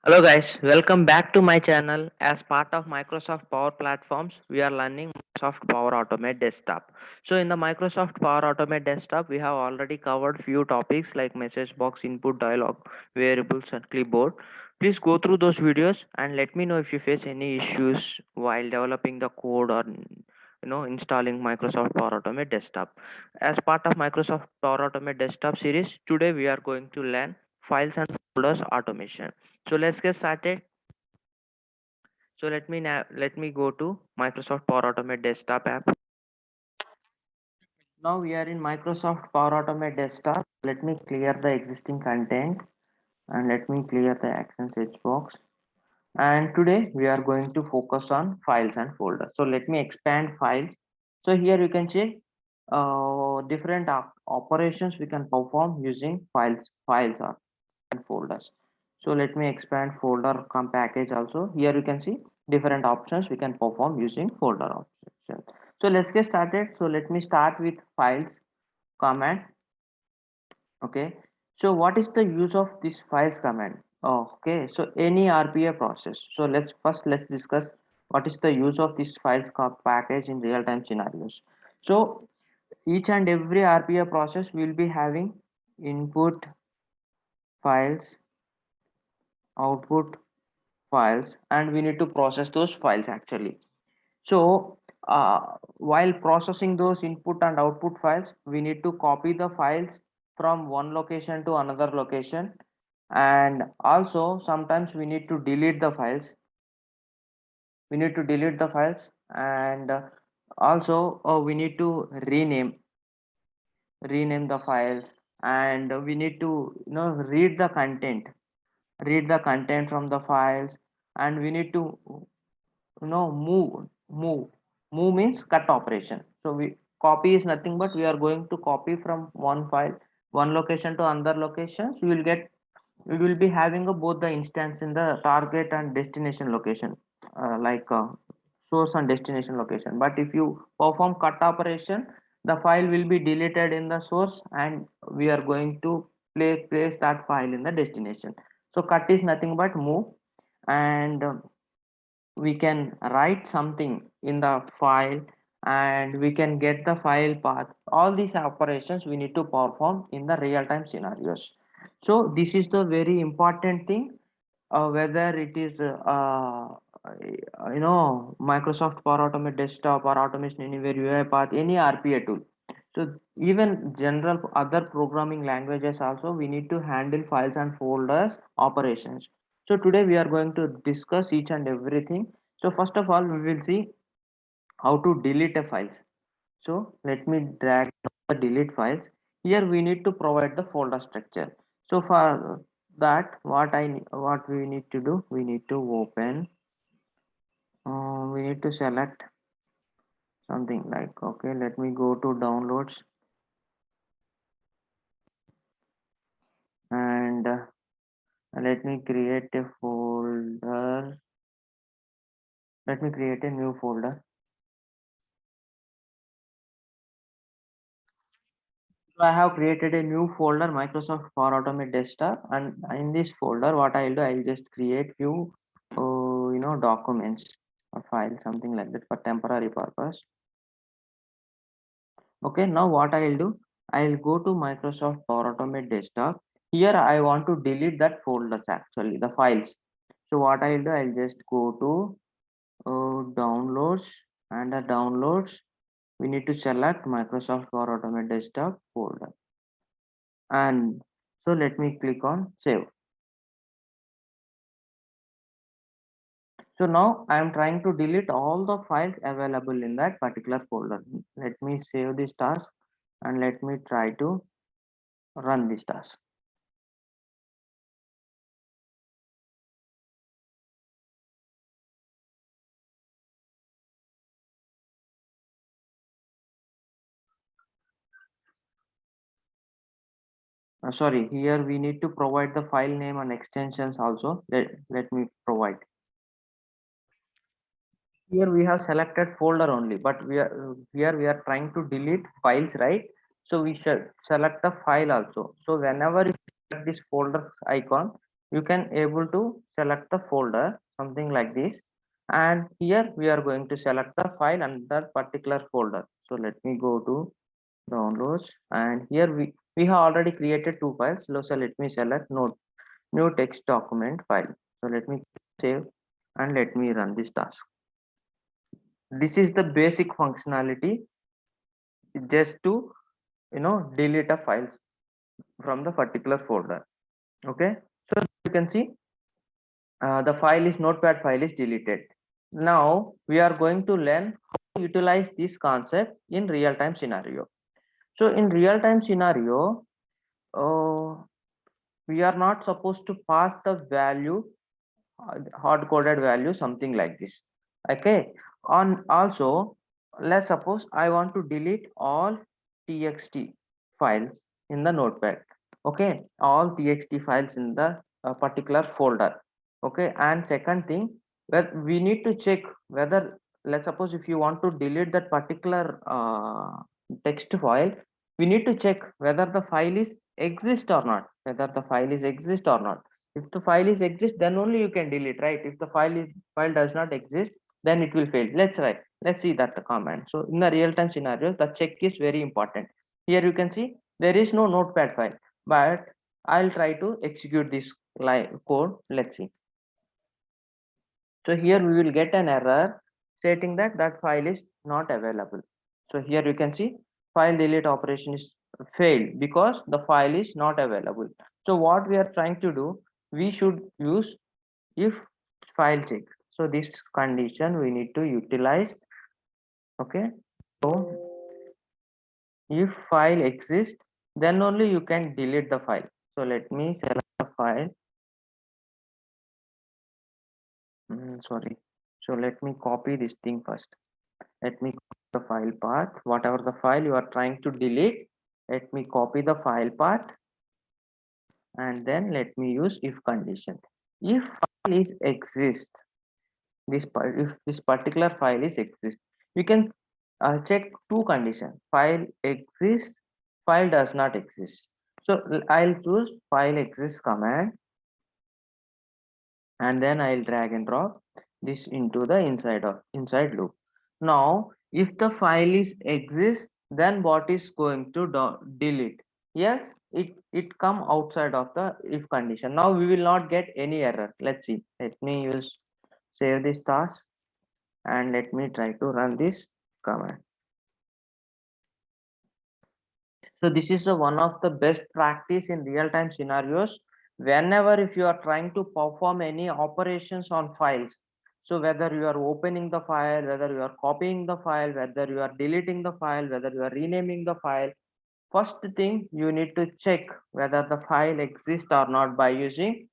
Hello guys, welcome back to my channel. As part of Microsoft Power Platforms, we are learning Microsoft Power Automate Desktop. So in the Microsoft Power Automate Desktop, we have already covered few topics like message box, input dialog, variables and clipboard. Please go through those videos and let me know if you face any issues while developing the code or installing Microsoft Power Automate Desktop. As part of Microsoft Power Automate Desktop series, today we are going to learn files and folders automation. So let's get started. So let me go to Microsoft Power Automate desktop app. Now we are in Microsoft Power Automate desktop. Let me clear the existing content and let me clear the actions edge box. And today we are going to focus on files and folders. So let me expand files. So here you can see different operations we can perform using files or and folders. So let me expand folder come package also. Here you can see different options we can perform using folder option. So let's get started. So let me start with files command. Okay, so what is the use of this files command? Okay, so any RPA process. So let's discuss what is the use of this files package in real-time scenarios. So each and every RPA process will be having input files, output files, and we need to process those files actually. So while processing those input and output files, we need to copy the files from one location to another location, and also sometimes we need to delete the files, and also we need to rename the files, and we need to read the content from the files, and we need to move means cut operation. So we copy is nothing but we are going to copy from one file, one location to another location. So we will be having both the instance in the target and destination location, like source and destination location. But if you perform cut operation, the file will be deleted in the source and we are going to place that file in the destination. So cut is nothing but move, and we can write something in the file, and we can get the file path. All these operations we need to perform in the real-time scenarios. So this is the very important thing, whether it is Microsoft Power Automate desktop or automation anywhere UI path, any RPA tool. So even general other programming languages also we need to handle files and folders operations. So today we are going to discuss each and everything. So first of all, we will see how to delete a files. So let me drag the delete files. Here we need to provide the folder structure. So for that, what we need to do, we need to open. We need to select something like, okay, let me go to downloads, and let me create a folder. Let me create a new folder. So I have created a new folder, Microsoft Power Automate Desktop, and in this folder, what I'll do, I'll just create few, documents or files, something like that for temporary purpose. Okay, now what I'll do, I'll go to Microsoft Power Automate Desktop. Here I want to delete that folders actually, the files. So what I'll do, I'll just go to downloads, and the downloads, we need to select Microsoft Power Automate Desktop folder, and so let me click on save. So now I am trying to delete all the files available in that particular folder. Let me save this task and let me try to run this task. Sorry, here we need to provide the file name and extensions also. Let me provide. Here we have selected folder only, but we are trying to delete files, right? So we should select the file also. So whenever you select this folder icon, you can able to select the folder, something like this. And here we are going to select the file under particular folder. So let me go to downloads, and here we have already created two files. So let me select new text document file. So let me save and let me run this task. This is the basic functionality, just to delete a file from the particular folder. Okay, so you can see the file is notepad file is deleted. Now we are going to learn how to utilize this concept in real time scenario. So in real time scenario, uh, we are not supposed to pass the value, hard coded value, something like this. Okay, on also, let's suppose I want to delete all txt files in the notepad. Okay, all txt files in the particular folder. Okay, and second thing, well, we need to check whether, let's suppose if you want to delete that particular text file, we need to check whether the file is exist or not, whether the file is exist or not. If the file is exist, then only you can delete, right? If the file does not exist, then it will fail. Let's see that the command. So in the real time scenario, the check is very important. Here you can see there is no notepad file, but I'll try to execute this line code. Let's see. So here we will get an error stating that that file is not available. So here you can see file delete operation is failed because the file is not available. So what we are trying to do, we should use if file check. So this condition we need to utilize. Okay, so if file exists, then only you can delete the file. So let me select the file. Sorry, so let me copy this thing first. Let me copy the file path, whatever the file you are trying to delete. Let me copy the file path, and then let me use if condition. If file is exist, if this particular file is exist, we can check two conditions: file exists, file does not exist. So I'll choose file exists command, and then I'll drag and drop this into the inside loop. Now if the file is exists, then what is going to delete? Yes, it come outside of the if condition. Now we will not get any error. Let's see, let me use save this task, and let me try to run this command. So this is the one of the best practice in real time scenarios. Whenever if you are trying to perform any operations on files, so whether you are opening the file, whether you are copying the file, whether you are deleting the file, whether you are renaming the file, first thing you need to check whether the file exists or not by using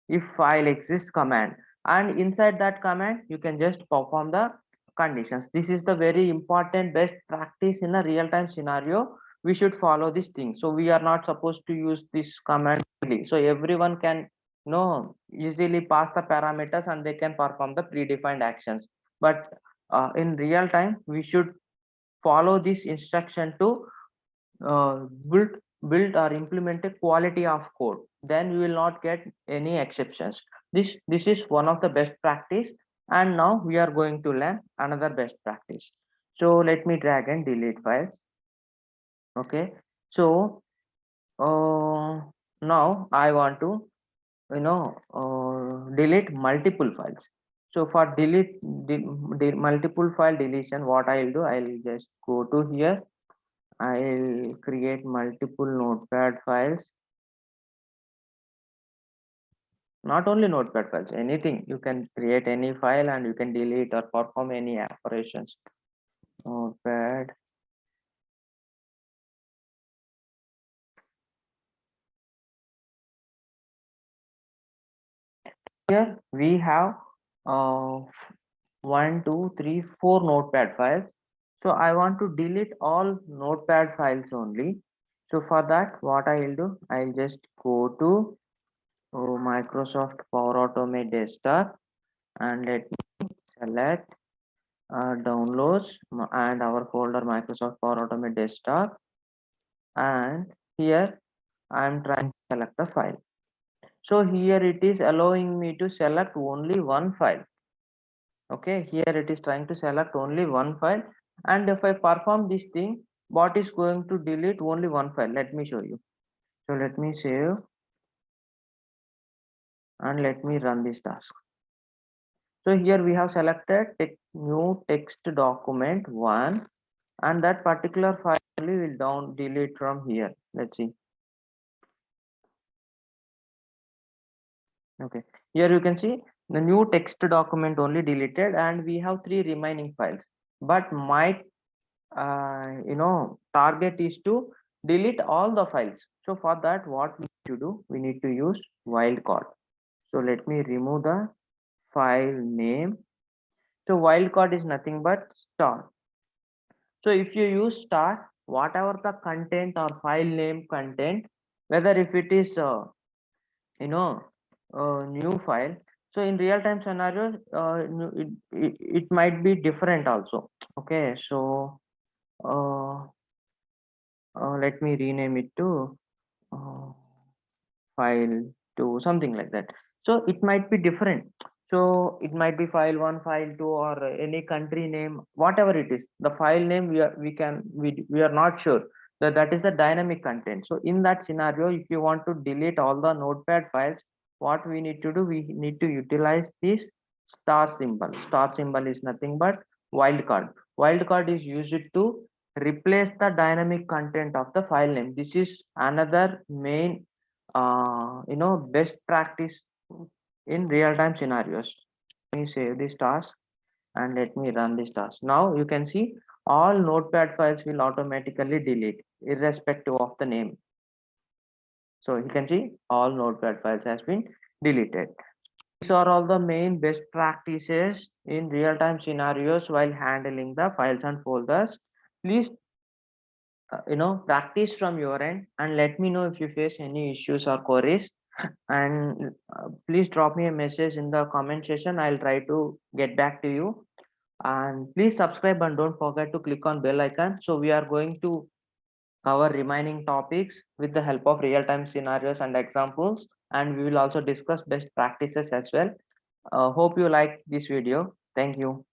if file exists command, and inside that command you can just perform the conditions. This is the very important best practice in a real time scenario. We should follow this thing. So we are not supposed to use this command easily, so everyone can easily pass the parameters and they can perform the predefined actions. But in real time we should follow this instruction to uh, build build or implement a quality of code, then we will not get any exceptions. This is one of the best practice, and now we are going to learn another best practice. So let me drag and delete files. Okay, so now I want to delete multiple files. So for multiple file deletion, what I'll do, I'll just go to here. I'll create multiple notepad files. Not only notepad files, anything. You can create any file and you can delete or perform any operations. Notepad. Here we have uh, 4 notepad files. So I want to delete all notepad files only. So for that, what I'll do, I'll just go to Microsoft Power Automate desktop, and let me select downloads and our folder Microsoft Power Automate desktop, and here I am trying to select the file. So here it is allowing me to select only one file. Okay, here it is trying to select only one file, and if I perform this thing, bot is going to delete only one file. Let me show you. So let me save and let me run this task. So here we have selected new text document one, and that particular file only will down delete from here. Let's see. Okay, here you can see the new text document only deleted, and we have three remaining files. But my target is to delete all the files. So for that, what we need to do, we need to use wildcard. So let me remove the file name. So wildcard is nothing but star. So if you use star, whatever the content or file name content, whether if it is you know new file, so in real time scenario, it might be different also. Okay, so uh, let me rename it to uh, file to something like that. So it might be different. So it might be file one, file two, or any country name, whatever it is. The file name we are not sure that that is the dynamic content. So in that scenario, if you want to delete all the notepad files, what we need to do, we need to utilize this star symbol. Star symbol is nothing but wildcard. Wildcard is used to replace the dynamic content of the file name. This is another main best practice in real-time scenarios. Let me save this task and let me run this task. Now you can see all notepad files will automatically delete irrespective of the name. So you can see all notepad files has been deleted. These are all the main best practices in real-time scenarios while handling the files and folders. Please practice from your end and let me know if you face any issues or queries, and please drop me a message in the comment section. I'll try to get back to you, and please subscribe and don't forget to click on bell icon. So we are going to cover remaining topics with the help of real-time scenarios and examples, and we will also discuss best practices as well. Hope you like this video. Thank you.